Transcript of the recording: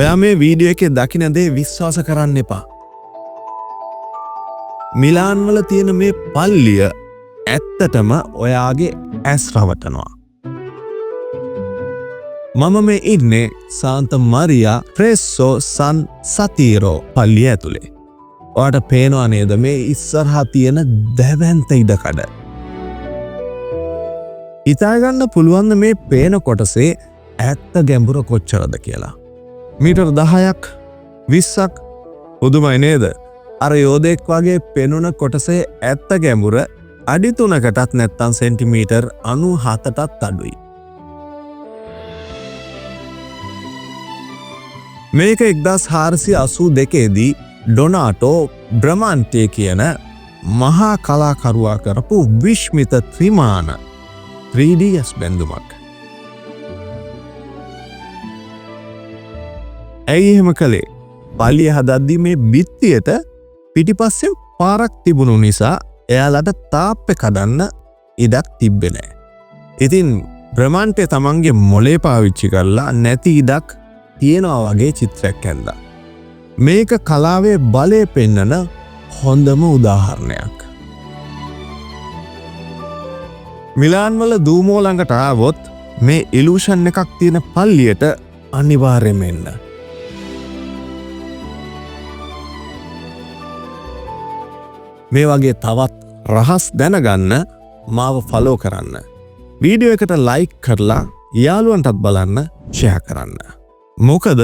ඔයා මේ වීඩියෝ එකේ දකින දේ විශ්වාස කරන්න එපා. මිලාන් වල තියෙන මේ පල්ලිය ඇත්තටම ඔයාගේ ඇස් රවටනවා. මම මේ ඉන්නේ සාන්ත මරියා ප්‍රෙස්සෝ සන් සතීරෝ පල්ලිය ඇතුලේ. ඔයාට පේනවා නේද මේ ඉස්සරහා තියෙන දැවැන්ත ඉඩකඩ? හිතාගන්න පුළුවන් මේ පේන කොටසේ ඇත්ත ගැඹුර කොච්චරද කියලා. මීටර් 10ක් 20ක් පුදුමයි නේද? අර යෝධෙක් වගේ පෙනුන කොටසේ ඇත්ත ගැඹුර අඩි 3කටත් නැත්නම් සෙන්ටිමීටර් 97ටත් අඩුයි. මේක 1482 දී ඩොනාටෝ බ්‍රමාන්ටේ කියන මහා කලාකරුවා කරපු විශ්මිත ත්‍රිමාන 3DS බැඳුමක්. ඇයි එහෙම කළේ? පල්ලිය හදද්දී මේ බිත්තියට පිටිපස්සෙන් පාරක් තිබුණු නිසා එයාලට තාප්පේ කඩන්න ඉඩක් තිබ්බේ නැහැ. ඉතින් බ්‍රමාන්ටේ තමන්ගේ මොලේ පාවිච්චි කරලා නැති ඉඩක් තියෙනවා වගේ චිත්‍රයක් ඇඳලා. මේක කලාවේ බලය පෙන්නන හොඳම උදාහරණයක්. මිලාන් වල දූමෝ ළඟට ආවොත් මේ ඉලූෂන් එකක් තියෙන පල්ලියට අනිවාර්යයෙන්ම එන්න. මේ වගේ තවත් රහස් දැනගන්න මාව ෆලෝ කරන්න. වීඩියෝ එකට ලයික් කරලා යාළුවන්ටත් බලන්න ෂෙයා කරන්න. මොකද